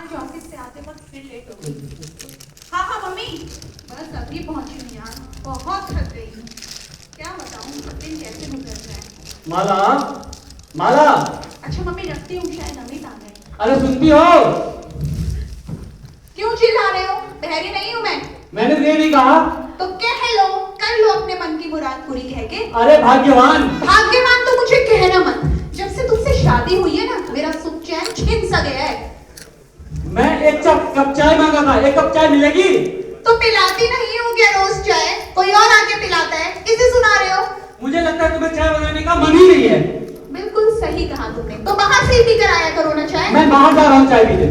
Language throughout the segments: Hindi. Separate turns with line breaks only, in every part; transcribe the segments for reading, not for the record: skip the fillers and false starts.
आज ऑफिस से आते वक्त फिर लेट हो गई। हाँ हाँ मम्मी, बस अभी पहुंची हूँ यार, बहुत थक गई हूँ। क्या बताऊँ दिन कैसे गुजर जाए।
माला, माला।
अच्छा मम्मी रखती हूँ, शायद अमित आ गए।
अरे सुनती हो?
क्यों चिल्ला रहे हो? बहरी नहीं हूँ मैं।
मैंने ये नहीं कहा। तो
कह लो, कर लो अपने मन की मुराद पूरी कह के।
अरे भाग्यवान।
भाग्यवान तो मुझे कहना मत। जब से तुमसे शादी हुई है ना, मेरा सुख चैन छिन सा गया है।
मैं एक कप चाय मांगा था, एक कप चाय मिलेगी?
तो पिलाती नहीं हूँ क्या रोज चाय? कोई और आके पिलाता है, किसे सुना रहे हो?
मुझे लगता है तुम्हें चाय बनाने का मन ही नहीं है।
बिल्कुल सही कहा तुमने, तो बाहर से ही पी कर आया करो ना चाय।
मैं बाहर जा रहा हूँ चाय पीने।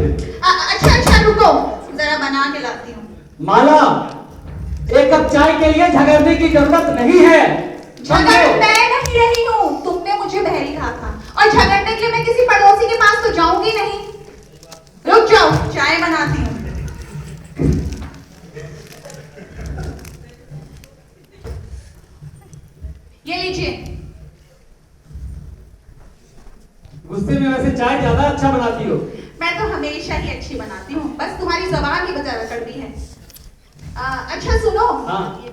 अच्छा रुको, जरा बना के लाती हूँ।
माला, एक कप चाय के लिए झगड़ने की जरूरत नहीं है।
झगड़ मैं नहीं रही हूँ, तुमने मुझे बहरी कहा था, और झगड़ने के लिए मैं किसी पड़ोसी के पास तो जाऊंगी नहीं। रुक जाओ, चाय बनाती हूँ। ये लीजिए।
गुस्से में वैसे चाय ज्यादा अच्छा बनाती हो।
मैं तो हमेशा ही अच्छी बनाती हूँ, बस तुम्हारी जबान ही बजा कड़वी है। अच्छा सुनो,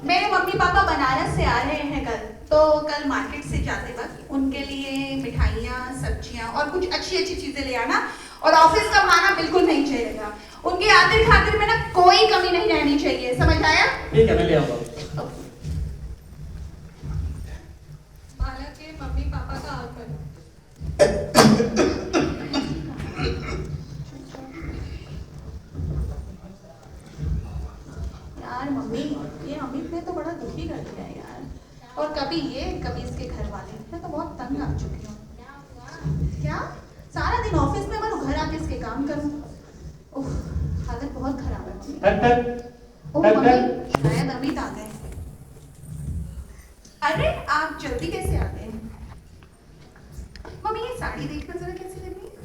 मेरे मम्मी पापा बनारस से आ रहे हैं कल, तो कल मार्केट से जाते वक्त उनके लिए मिठाइयाँ, सब्जियाँ और कुछ अच्छी अच्छी चीजें ले आना, और ऑफिस का खाना बिल्कुल नहीं चाहिएगा। उनके आतिर खातिर में ना कोई कमी नहीं रहनी चाहिए, समझ आया?
ठीक है, मैं ले आऊंगा।
माला के मम्मी पापा का आकर। यार मम्मी, ये अमित ने तो बड़ा दुखी कर दिया है यार। और कभी ये कभी इसके घर वाले, मैं तो बहुत तंग आ चुकी हूँ। क्या सारा दिन ऑफिस में मरूं, घर आके इसके काम करूं? उफ, हालत बहुत खराब है। ओह मम्मी, शायद अमित आ गए। अरे आप जल्दी कैसे आ गए? मम्मी ये साड़ी देखना जरा कैसी लग रही है।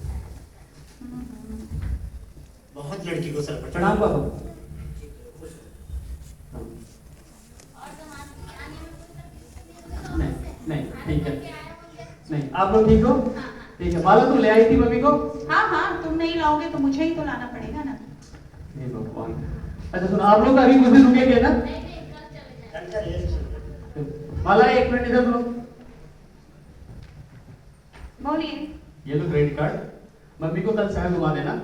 बहुत लड़की को सर पर
प्रणाम बाबू। नहीं ठीक है, नहीं आप लोग ठीक हो? ठीक है। माला तुम ले आई थी मम्मी को?
हाँ हाँ, तुम नहीं लाओगे तो मुझे ही तो लाना पड़ेगा ना।
भगवान। अच्छा सुनो, आप लोग अभी कुछ दिन रुकेंगे ना? माला एक मिनट इधर सुनो।
बोलिए।
ये लो क्रेडिट कार्ड, मम्मी को कल शहर घुमा देना,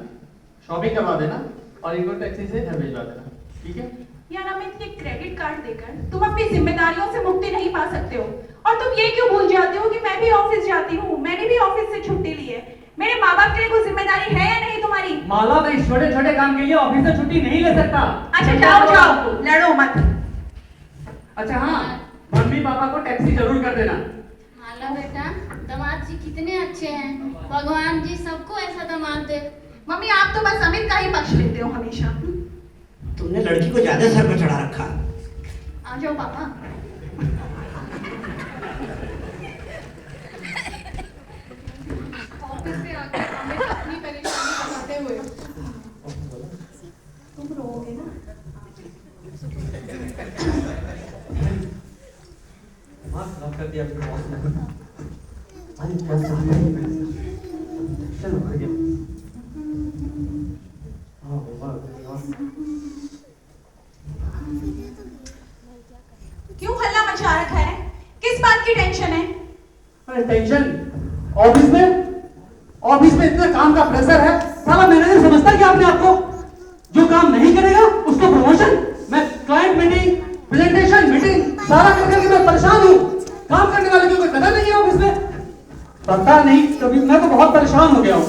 शॉपिंग करवा देना, और इनको टैक्सी से घर भिजवा देना, ठीक है?
यार अमित, ये क्रेडिट कार्ड देकर तुम अपनी जिम्मेदारियों से मुक्ति नहीं पा सकते हो। और तुम ये क्यों भूल जाते हो कि मैं भी ऑफिस जाती हूँ, मैंने भी ऑफिस से छुट्टी ली है। मेरे माँ बाप के लिए कोई जिम्मेदारी है या नहीं तुम्हारी?
माला, मैं छोटे छोटे काम के लिए ऑफिस से छुट्टी नहीं ले सकता।
अच्छा जाओ, लड़ो मत।
अच्छा हाँ, मम्मी पापा को टैक्सी जरूर कर देना।
माला बेटा, दामाद जी कितने अच्छे हैं, भगवान जी सबको ऐसा दामाद दे।
मम्मी आप तो बस अमित का ही पक्ष लेते हो हमेशा।
तुमने लड़की को ज्यादा सर पर चढ़ा रखा।
आ जाओ पापा। ऑफिस से आकर अमित अपनी परेशानी बताते हुए, तुम रोओगे ना?
खराब कर दिया अपने बॉस ने। चलो बढ़ गया।
क्यों हल्ला मचा रखा है? किस बात की टेंशन है?
अरे टेंशन ऑफिस में इतना काम का प्रेशर है। साला मैनेजर समझता है कि आपने आपको जो काम नहीं करेगा उसको प्रमोशन। मैं क्लाइंट मीटिंग, प्रेजेंटेशन मीटिंग सारा करके मैं परेशान हूँ। काम करने वाले की कोई कदर नहीं है ऑफिस में। पता नहीं, कभी मैं तो बहुत परेशान हो गया हूँ।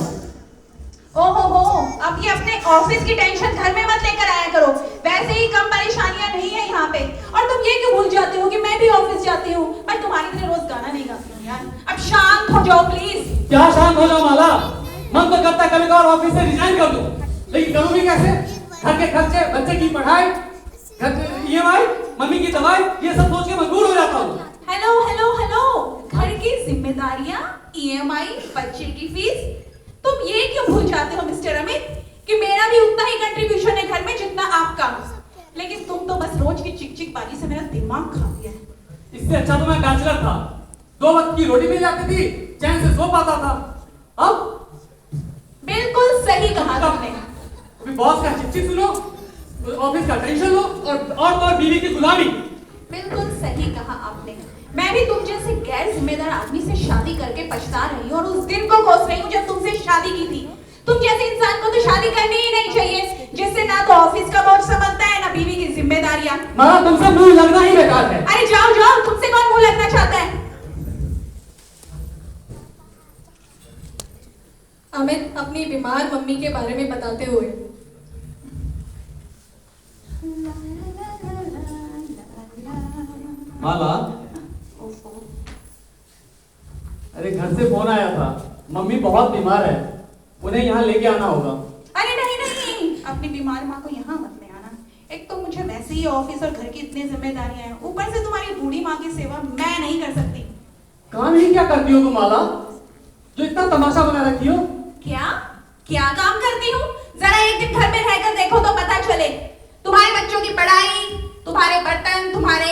ओहो, अब ये अपने ऑफिस की टेंशन घर में मत लेकर आया करो। वैसे ही कम परेशानियां नहीं है यहाँ पे, और तुम ये क्यों भूल जाते हो कि मैं भी ऑफिस जाती हूँ। मैं तुम्हारी तरह रोज गाना नहीं गाती हूँ यार। अब शांत हो जाओ प्लीज।
क्या शांत हो जाओ माला? मन तो करता है कभी कभार ऑफिस से रिजाइन कर दूं, लेकिन करूंगी कैसे? घर के खर्चे, बच्चे की पढ़ाई, EMI, मम्मी की दवाई, ये सब सोच के मजबूर हो जाता हूँ।
हेलो, घर की जिम्मेदारियां, EMI, बच्चे की फीस, तुम ये क्यों भूल जाते हो मिस्टर अमित कि मेरा भी उतना ही कंट्रीब्यूशन है घर में जितना आपका। लेकिन तुम तो बस रोज की चिक बाजी से मेरा दिमाग खा दिया है।
इससे अच्छा तो मैं बैचलर था, 2 वक्त की रोटी मिल जाती थी, चैन से सो पाता था। अब
बिल्कुल सही कहा तुमने।
कभी बॉस का चिट्ठी सुनो, ऑफिस का टेंशन लो और बीवी की गुलामी।
बिल्कुल सही कहा आपने। मैं भी तुम जैसे गैर जिम्मेदार आदमी से शादी करके पछता रही हूँ और उस दिन को कोस रही हूँ जब तुमसे शादी की थी। तुम जैसे इंसान को तो शादी करनी ही नहीं चाहिए, जिससे ना तो ऑफिस का बोझ संभलता है ना बीवी की जिम्मेदारियां।
माला तुमसे मुंह लगना ही बेकार है।
अरे जाओ जाओ, तुमसे कौन मुंह लगना चाहता है।
अमित अपनी बीमार मम्मी के बारे में बताते हुए।
माला, अरे घर से फोन आया था, मम्मी बहुत बीमार है, उन्हें यहाँ लेके आना होगा।
अरे नहीं नहीं, अपनी बीमार माँ को यहाँ मत ले आना। एक तो मुझे वैसे ही ऑफिस और घर की इतनी जिम्मेदारियां हैं, ऊपर से तुम्हारी बूढ़ी माँ की सेवा मैं नहीं कर सकती।
काम ही क्या करती हो तुम माला, जो इतना तमाशा बना रखी हो?
क्या क्या काम करती हूँ? जरा एक दिन घर में रहकर देखो तो पता चले। तुम्हारे बच्चों की पढ़ाई, तुम्हारे बर्तन, तुम्हारे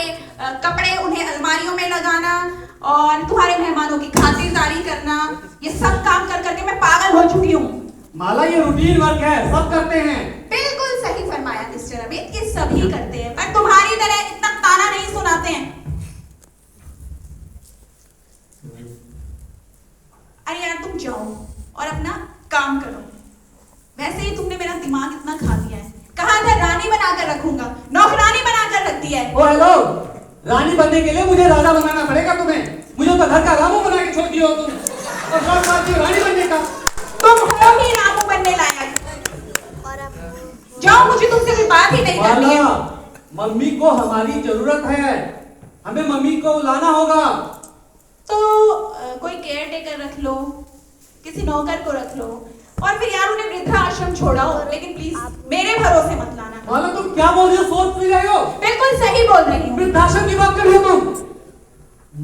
कपड़े उन्हें अलमारियों में लगाना और तुम्हारे मेहमानों की खातिरदारी करना, ये सब काम कर करके मैं पागल हो चुकी हूँ।
माला ये रूटीन वर्क है, सब करते हैं।
बिल्कुल सही फरमाया मिस्टर अमित, ये सभी करते हैं, पर तुम्हारी तरह इतना ताना नहीं सुनाते हैं। अरे यार तुम जाओ और अपना काम करो। वैसे ही तुमने मेरा दिमाग इतना खा दिया है। कहा था रानी बनाकर रखूंगा, नौकरानी बनाकर रख दिया है।
ओ हेलो, रानी बनने के लिए मुझे राजा बनाना पड़ेगा तुम्हें। मुझे तो घर का रामू बना के छोड़ दिया हो तुम, और शौक मारती हो रानी बनने का।
तुम हो ही रामू बनने लायक। जाओ, मुझे तुमसे कोई बात ही नहीं करनी है।
मम्मी को हमारी जरूरत है, हमें मम्मी को लाना होगा।
तो कोई केयर टेकर रख लो, किसी नौकर को रख लो, और फिर यार उन्हें वृद्धाश्रम छोड़ाओ, लेकिन प्लीज मेरे भरोसे मत लाना।
माला तुम क्या बोल रही हो, सोच भी रही हो?
बिल्कुल सही बोल रही हूँ।
वृद्धाश्रम की बात कर रही हो तुम?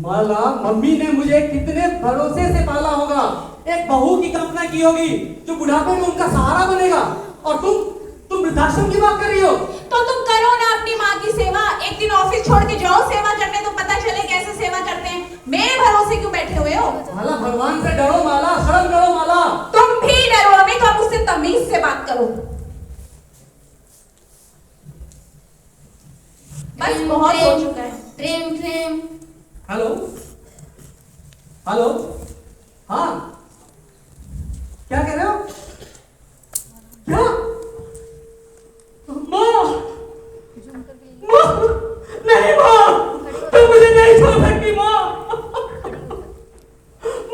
माला मम्मी ने मुझे कितने भरोसे से पाला होगा, एक बहू की कल्पना की होगी जो बुढ़ापे में उनका सहारा बनेगा, और तुम वृद्धाश्रम की बात कर रही हो?
तो तुम करो ना अपनी माँ की सेवा। एक दिन ऑफिस छोड़ के जाओ सेवा करने, तो पता चले कैसे सेवा करते हैं। मेरे भरोसे क्यों बैठे हुए हो?
माला भगवान से डरो, माला शर्म करो। माला
तुम भी डरो अमित, और मुझसे तमीज से बात करो। बस बहुत हो चुका है।
प्रेम प्रेम।
हेलो हेलो, हाँ क्या कह रहे हो? क्या माँ? माँ नहीं, माँ तुम मुझे नहीं छोड़ सकती। माँ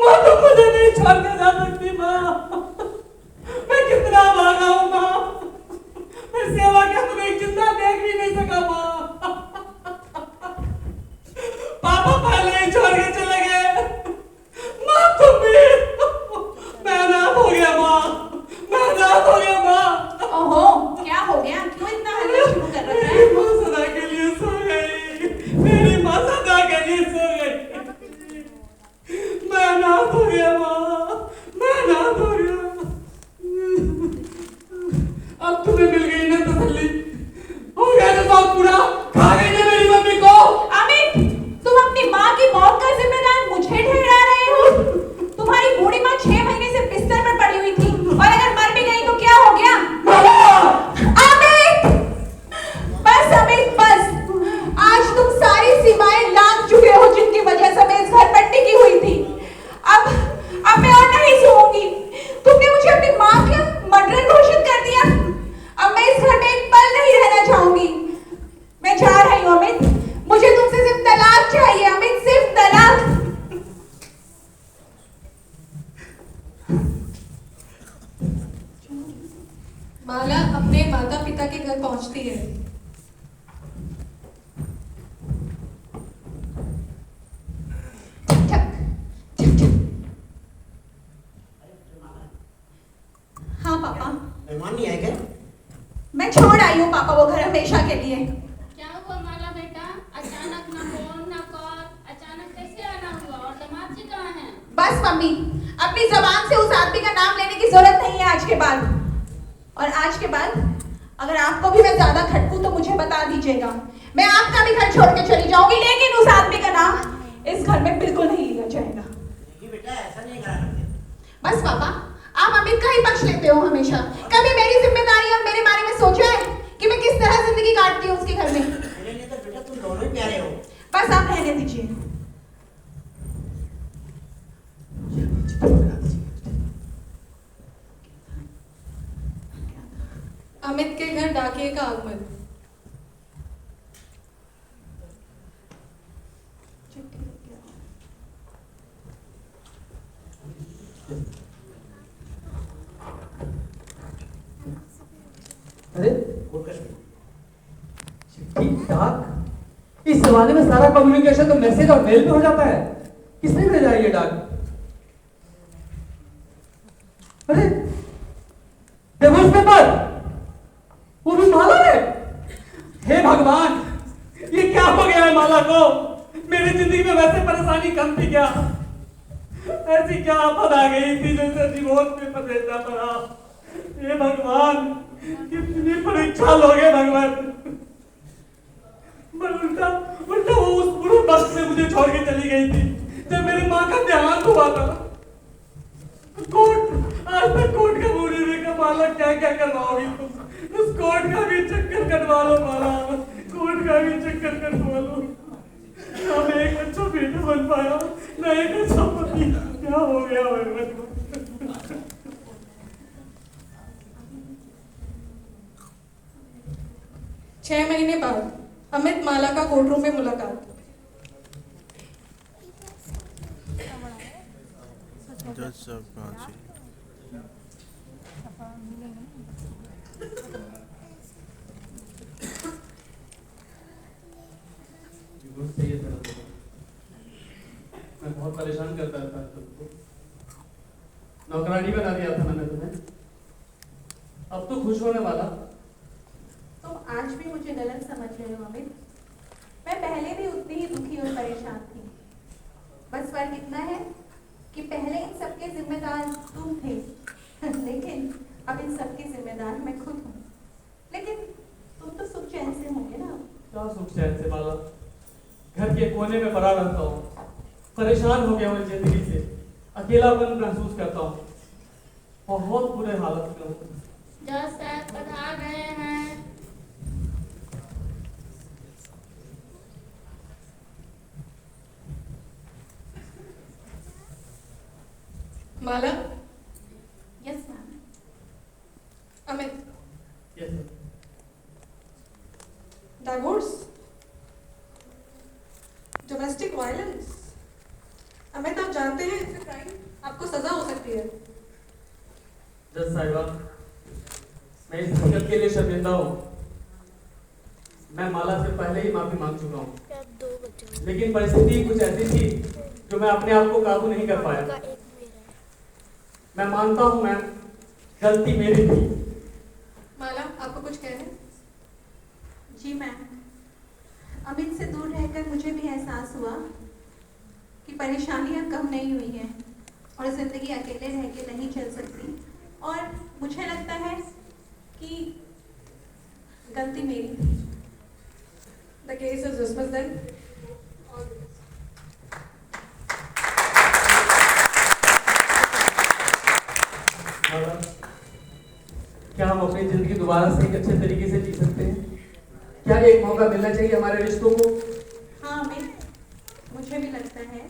माँ तुम मुझे नहीं छोड़ के जा सकती। माँ मैं कितना भागा हूँ माँ, मैं सेवा क्या तुम्हें एक जिंदा देख भी नहीं सका। माँ पापा पहले ही छोड़ के चले गए। माँ तुम भी, मैं अनाथ हो गया। माँ मैं अनाथ हो गया। माँ
ओहो, क्या हो गया? क्यों इतना हल्ला शुरू कर रखा है?
मेरी माँ सदा के लिए सो गई, मेरी माँ सदा के लिए सो गई। मैं अनाथ हो गया। माँ मैं अनाथ हो गया। अब तुम्हें मिल गई ना तसल्ली, हो गया ना बहुत बुरा, खा गई ना मेरी मम्मी को।
अमित, तुम अपनी माँ की मौत का जिम्मेदार मुझे ठहरा रहे हो? तुम्हारी बूढ़ी माँ 6 महीने से बिस्तर पर पड़ी हुई थी, और अगर मर भी गई तो क्या हो गया? अमित, बस अमित बस। आज तुम सारी सीमाएं लांघ चुके हो जिनकी वजह से मैं इस घर पर टिकी हुई थी। अब मैं और नहीं सोऊंगी। तुमने मुझे अपनी माँ का मर्डर घोषित कर दिया। अब मैं इस घर में एक पल नहीं रहना चाहूंगी। मैं जा रही हूँ अमित, मुझे तुमसे सिर्फ तलाक चाहिए अमित, सिर्फ तलाक।
माला अपने माता पिता के घर पहुंचती है।
हाँ पापा,
मेहमान नहीं आए क्या?
मैं छोड़ आई हूँ पापा वो घर हमेशा के लिए।
क्या हुआ माला बेटा? अचानक ना फोन ना कॉल, अचानक कैसे आना हुआ? और दामाद जी कहाँ हैं?
बस मम्मी, अपनी जबान से उस आदमी का नाम लेने की जरूरत नहीं है आज के बाद। और आज के बाद अगर आपको भी मैं ज्यादा खटकूं तो मुझे बता दीजिएगा। मैं आपका भी घर छोड़ के चली जाऊंगी, लेकिन उस आदमी का नाम इस घर में बिल्कुल नहीं लिया जाएगा।
बेटा ऐसा नहीं करा करते।
बस पापा, आप अमित का ही पक्ष लेते हो हमेशा। कभी मेरी जिम्मेदारी और मेरे
अमित के घर डाकिए का आगमन।
अरे
कोर्ट कश्मीर।
चिट्ठी डाक, इस जमाने में सारा कम्युनिकेशन तो मैसेज और मेल पे हो जाता है। किसने भेजा है ये डाक? अरे डिवोर्स पेपर, वो भी माला है। हे भगवान, ये क्या हो गया है माला को? मेरी जिंदगी में वैसे परेशानी कम थी क्या? ऐसी क्या आफत आ गई थी जैसे डिवोर्स पेपर भेजना पड़ा? हे भगवान, कितनी परीक्षा लोगे भगवान। मैं उल्टा उल्टा वो उस बुरे वक्त में मुझे छोड़ के चली गई थी जब मेरी माँ का देहांत हुआ था। कोर्ट, आज तक कोर्ट का मुझे देखा माला, क्या क्या करवाओगी तुम? उस कोर्ट का भी चक्कर कटवा लो माला, कोर्ट का भी चक्कर कटवा लो। ना मैं एक अच्छा बेटा बन पाया, ना एक अच्छा पति। क्या हो गया भगवान?
6 महीने बाद अमित माला का कोर्ट रूम में मुलाकात।
जज साहब कहाँ से?
मैं बहुत परेशान करता था तुमको, नौकरानी बना दिया था मैंने तुम्हें। अब तो खुश होने वाला।
तुम आज भी मुझे गलत समझ रहे हो अमित। मैं पहले भी उतनी ही दुखी और परेशान थी। बस फर्क इतना है कि पहले इन सबके जिम्मेदार तुम थे लेकिन अब इन सबके जिम्मेदार मैं खुद हूँ। लेकिन तुम तो सुख चैन से होंगे ना?
क्या सुख चैन से माला, घर के कोने में पड़ा रहता हूँ, परेशान हो गया हूँ जिंदगी से, अकेलापन महसूस करता हूँ, बहुत बुरे हालत में हूँ।
जज साहब पधार रहे हैं।
Mala,
yes ma'am.
Amit,
yes sir.
Divorce, domestic violence. Amit, आप जानते हैं इससे क्राइम, आपको सजा हो सकती है।
जज साहिबा, मैं इस हरकत के लिए शर्मिंदा हूँ। मैं माला से पहले ही माफी मांग चुका हूँ, लेकिन परिस्थिति कुछ ऐसी थी जो मैं अपने आप को काबू नहीं कर पाया। मैं मानता हूँ मैम, गलती मेरी थी।
माला, आपको कुछ कहना है?
जी मैम, अमित से दूर रहकर मुझे भी एहसास हुआ कि परेशानियां कम नहीं हुई हैं और जिंदगी अकेले रह के नहीं चल सकती। और मुझे लगता है कि गलती मेरी थी।
The case is dismissed then.
माला, क्या हम अपनी जिंदगी दोबारा से एक अच्छे तरीके से जी सकते हैं? क्या एक मौका मिलना चाहिए हमारे रिश्तों को?
हाँ अमित, मुझे भी लगता है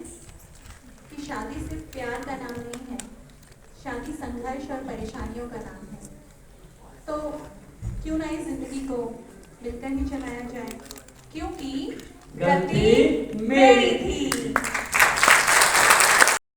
कि शादी सिर्फ प्यार का नाम नहीं है, शादी संघर्ष और परेशानियों का नाम है। तो क्यों ना इस जिंदगी को मिलकर ही चलाया जाए, क्योंकि
गलती मेरी थी।